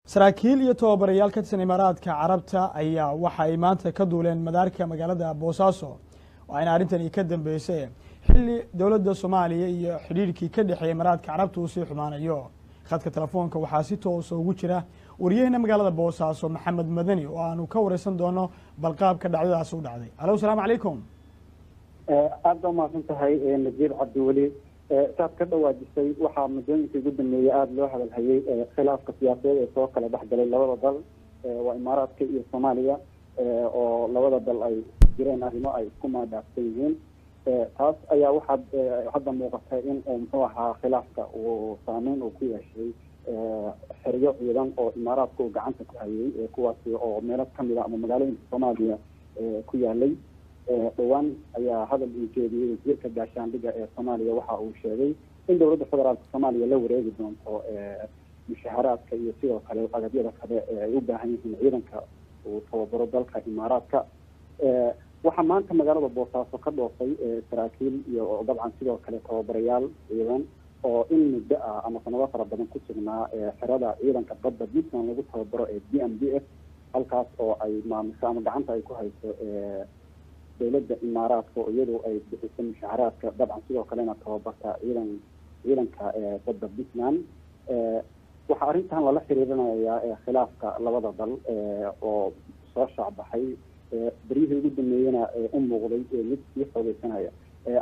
saraakiil iyo tababarayaal ka tirsan imaaraadka carabta ayaa waxa ay maanta ka duuleen madaarka magaalada boosaaso waxayna arrintani ka dambeysay xilli dowladda Soomaaliya iyo xiriirkii ka dhexeeyay imaaraadka carabta uu sii xumaanayo khadka telefoonka waxaa si toos ah ugu jira wariyaheenna magaalada boosaaso maxamed madani oo aanu ka wareysan doono balqaabka dhacdadaas u dhacday. Alo, salaamu calaykum. aad baa mahadsan tahay Najiib Cabdiweli. saad ka dhawaajisay waxaa muddooyinkii ugu dambeeyay aada loo hadalhayay khilaafka siyaasadeed ee soo kala dhexgalay labada dal waa imaaraadka iyo Soomaaliya oo labada dal ay jireen arrimo ay isku maadaafsan yihiin. taas ayaa waxaad hadda muuqatay in muxuu ahaa khilaafka uu saameyn uu ku yeeshay xeryo ciidan oo imaaraadka uu gacanta ku hayay kuwaasi oo meelo kamid ah ama magaalooyinka Soomaaliya ku yaalay. dhawaan ayaa hadal uu jeediyay wasiirka gaashaandhigga ee Soomaaliya waxa uu sheegay in dowladda federaalka Soomaaliya la wareegi doonto mushaharaadka iyo sidoo kale agabyada kale ay u baahan yihiin ciidanka uu tababaro dalka imaaraadka. waxaa maanta magaalada boosaaso ka dhoofay saraakiil iyo dabcan sidoo kale tababarayaal ciidan oo in muddo ah ama sanado fara badan ku sugnaa xerada ciidanka badda Puntland lagu tababaro ee BMDF halkaas oo ay maamusho ama gacanta ay ku hayso dowladda imaaraadka oo iyadu ay bixisay mushaharaadka dabcan sidoo kalena tababarta ciidanka badda Puntland. waxaa arrintan lala xiriirinayaa khilaafka labada dal oo soo shaacbaxay berihii ugu dambeeyana u muuqday mid sii xoogeysanaya.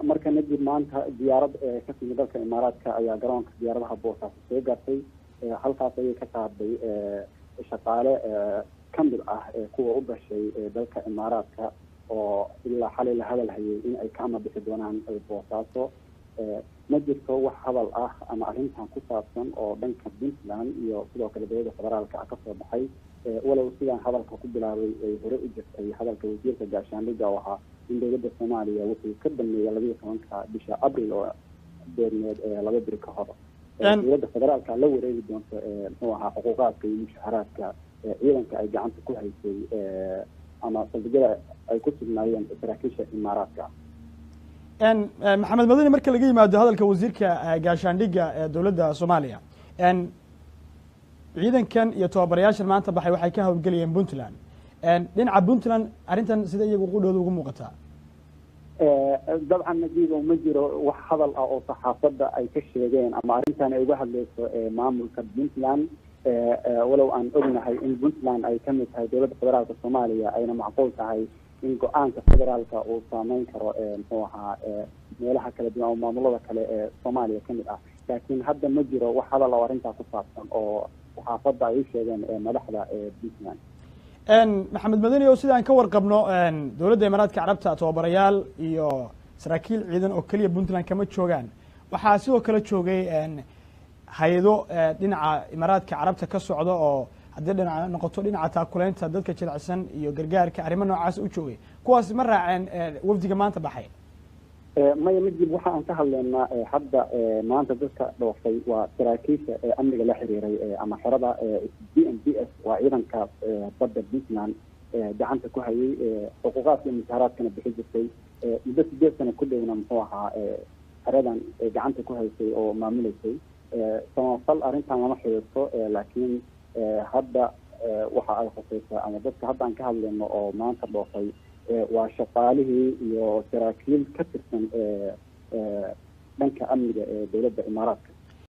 marka Najiib maanta diyaarad ka timid dalka imaaraadka ayaa garoonka diyaaradaha boosaaso soo gaartay halkaas ayay ka qaaday shaqaale ka mid ah kuwa u dhashay dalka imaaraadka oo ilaa xalay la hadal hayay in ay kama bixi doonaan boosaaso. ma jirto wax hadal ah ama arrintan ku saabsan oo dhanka Puntland iyo sidoo kale dowladda federaalka ka soo baxay walow sidaan hadalka ku bilaabay ay hore u jirtay hadalka wasiirka gaashaandhigga oo ahaa in dowladda Soomaaliya wuxuu ka dhameeyay 12 bisha Abriil oo beerneed 2 bil ka hor dowladda federaalka la wareegi doonto muxuu ahaa xuquuqaadka iyo mushaharaadka ciidanka ay gacanta ku haysay ama saldhigyada ay ku sugnaayeen saraakiisha imaaraadka. maxamed madani marka laga yimaado hadalka wasiirka gaashaandhigga ee dowladda Soomaaliya ciidankan iyo tababarayaashan maanta baxay waxay ka hawlgelayeen Puntland dhinaca Puntland arrintan sida iyagu qudhooda ugu muuqataa. dabcan Najiib ma jiro wax hadal ah oo saxaafadda ay ka sheegeen ama arrintan ay uga hadlayso maamulka Puntland walow aan ognahay in Puntland ay ka mid tahay dowladda federaalka Soomaaliya ayna macquul tahay in go-aanka federaalka uu saameyn karo muxuu ahaa meelaha kala duwan oo maamulada kale ee Soomaaliya ka mid ah laakiin hadda ma jiro wax hadal oo arrintaa ku saabsan oo saxaafadda ay sheegeen madaxda Puntland. maxamed madani oo sidaan ka warqabno dowladda imaaraadka carabta tababarayaal iyo saraakiil ciidan oo kaliya Puntland kama joogaan waxaa sidoo kale joogay hay'ado dhinaca imaaraadka carabta ka socda oo haddii dhinaca noqoto dhinaca taakuleynta dadka jilicsan iyo gargaarka arrimo noocaas u joogay kuwaas ma raaceen wafdiga maanta baxay. maya Najiib waxa aan ka hadlaynaa hadda maanta dadka dhoofay waa saraakiisha amniga la xiriiray ama xerada BMDF waa ciidanka badda Puntland gacanta ku hayay xuquuqaadka iyo mushaharaadkana bixi jirtay muddo 8 sano ku dhowna muxuu ahaa xeradan gacanta ku haysay oo maamuleysay samafal arrintan lama xiriirto laakiin hadda waxa ay khusaysaa ama dadka hadda aan ka hadlayno oo maanta dhoofay waa shaqaalihii iyo saraakiil ka tirsan dhanka amniga ee dowladda imaaraadka.